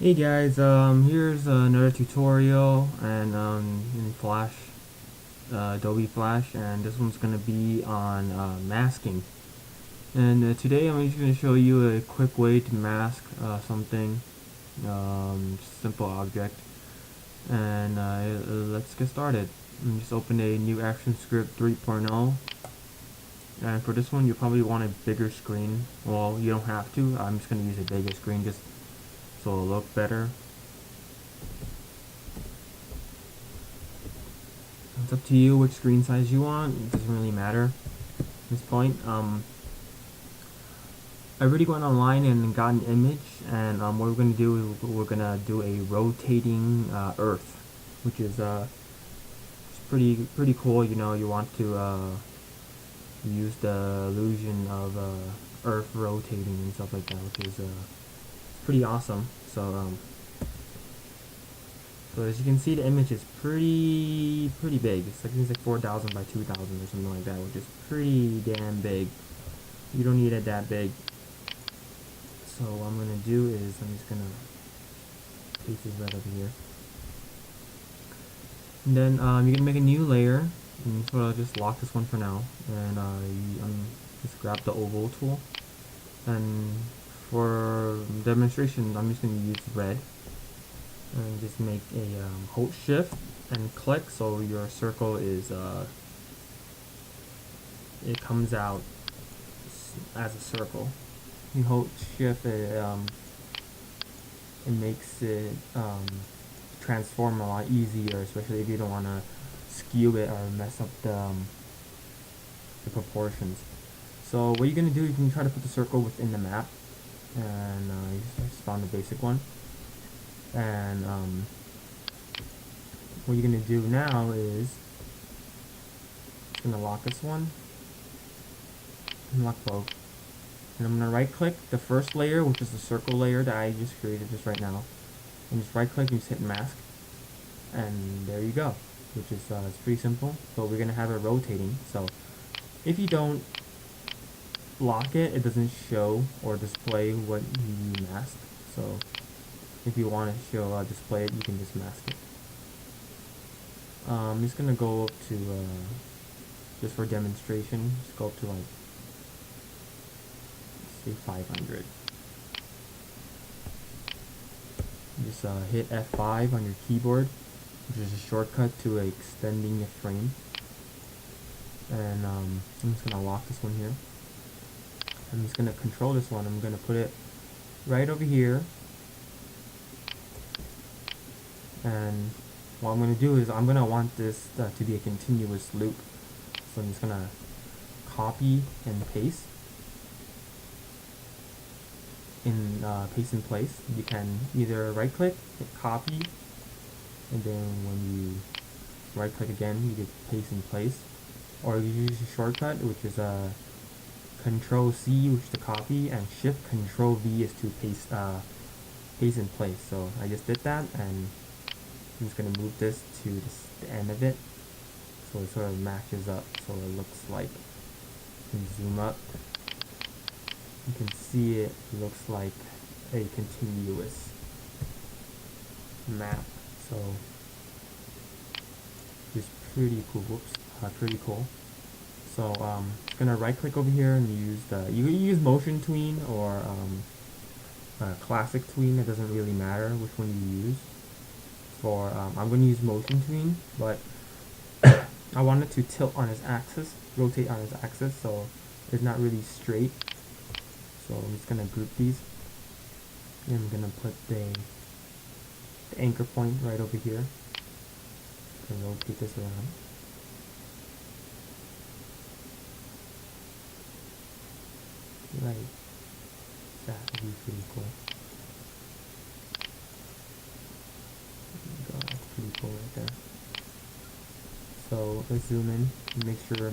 Hey guys, here's another tutorial and in Flash, Adobe Flash, and this one's gonna be on masking. And today I'm just gonna show you a quick way to mask something, simple object. And let's get started. Just open a new ActionScript 3.0. And for this one, you probably want a bigger screen. Well, you don't have to. I'm just gonna use a bigger screen just so it'll look better. It's up to you which screen size you want. It doesn't really matter at this point. I already went online and got an image, and what we're gonna do is we're gonna do a rotating Earth, which is it's pretty cool. You know, you want to use the illusion of Earth rotating and stuff like that, which is pretty awesome. So as you can see, the image is pretty big. It's like 4,000 by 2,000 or something like that, which is pretty damn big. You don't need it that big. So what I'm gonna do is I'm just gonna paste this right over here. And then you're gonna make a new layer. And so I'll just lock this one for now. And just grab the oval tool. And for demonstration, I'm just gonna use red. And just make a hold shift and click so your circle is it comes out as a circle. You hold shift, it makes it transform a lot easier, especially if you don't want to skew it or mess up the proportions. So what you're gonna do, you can try to put the circle within the map, and you just found the basic one. And what you're gonna do now is gonna lock this one and lock both. And I'm gonna right click the first layer, which is the circle layer that I just created just right now. And just right click and just hit mask. And there you go. Which is it's pretty simple. So we're gonna have it rotating. So if you don't lock it, it doesn't show or display what you masked. So if you want to show display it, you can just mask it. I'm just gonna go up to just for demonstration, just go up to like say 500. Just hit F5 on your keyboard, which is a shortcut to extending the frame. And I'm just gonna lock this one here. I'm just gonna control this one. I'm gonna put it right over here. And what I'm going to do is I'm going to want this to be a continuous loop. So I'm just going to copy and paste in place. You can either right click, hit copy, and then when you right click again, you get paste in place. Or you use a shortcut, which is Control C, which is to copy, and Shift Control V is to paste in place. So I just did that, and I'm just going to move this to the end of it so it sort of matches up, so it looks like, you can zoom up, you can see it looks like a continuous map. So it's pretty cool. Pretty cool. So I'm gonna right click over here and use you can use motion tween or classic tween. It doesn't really matter which one you use. I'm going to use motion tween, but I want it to tilt on its axis, rotate on its axis, so it's not really straight. So I'm just going to group these, and I'm going to put the anchor point right over here, and rotate this around. Right, that would be pretty cool. That's pretty cool right there. So let's zoom in and make sure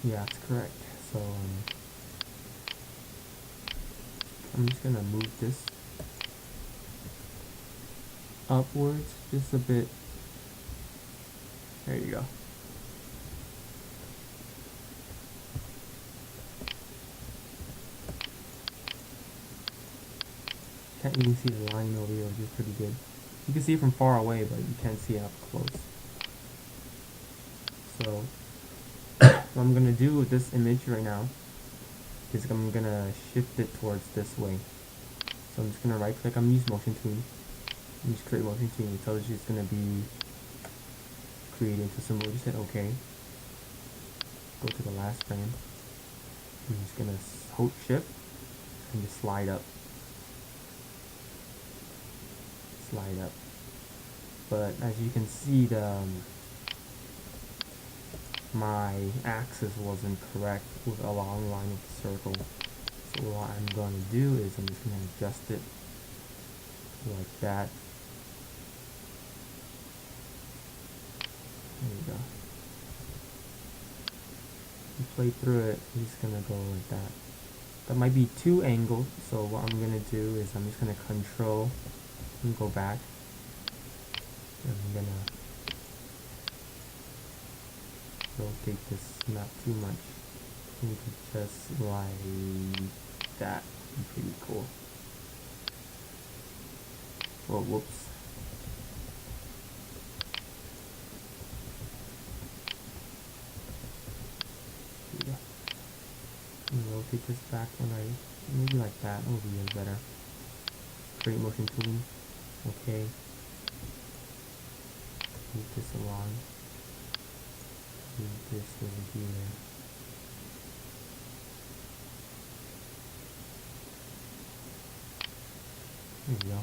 yeah, it's correct. So I'm just gonna move this upwards just a bit. There you go. you can see the line over here, which is pretty good. You can see it from far away, but you can't see it up close. So what I'm gonna do with this image right now is I'm gonna shift it towards this way. So I'm just gonna right click on use motion tool. And just create motion tool. It tells you it's gonna be created into symbol. Just hit OK. Go to the last frame. I'm just gonna hold shift and just slide up. Slide up. But as you can see, my axis wasn't correct with a long line of the circle. So what I'm going to do is I'm just going to adjust it like that. There you go. You play through it, it's just going to go like that. That might be too angled, so what I'm going to do is I'm just going to control and go back. And I'm going to rotate this not too much. You can just like that. Pretty cool. Oh, whoops. Yeah. Rotate this back when maybe like that. That would be even better. Create motion tool. Okay. Move this along. Move this over here. There we go.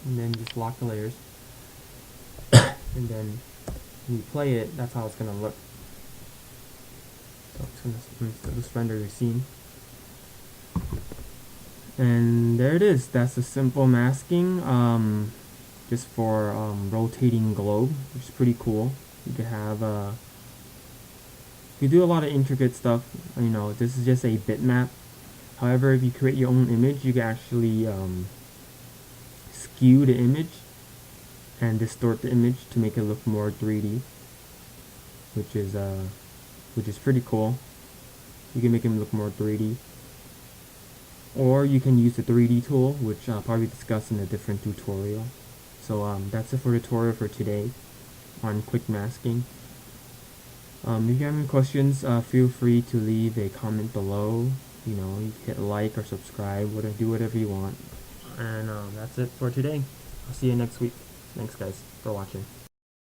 And then just lock the layers. And then when you play it, that's how it's gonna look. So it's gonna just render your scene. And there it is. That's a simple masking, just for rotating globe, which is pretty cool. You could have you do a lot of intricate stuff. You know, this is just a bitmap. However, if you create your own image, you can actually skew the image and distort the image to make it look more 3D, which is pretty cool. You can make them look more 3D. Or you can use the 3D tool, which I'll probably discuss in a different tutorial. So that's it for the tutorial for today on quick masking. If you have any questions, feel free to leave a comment below. You know, you hit like or subscribe, do whatever you want. And that's it for today. I'll see you next week. Thanks guys for watching.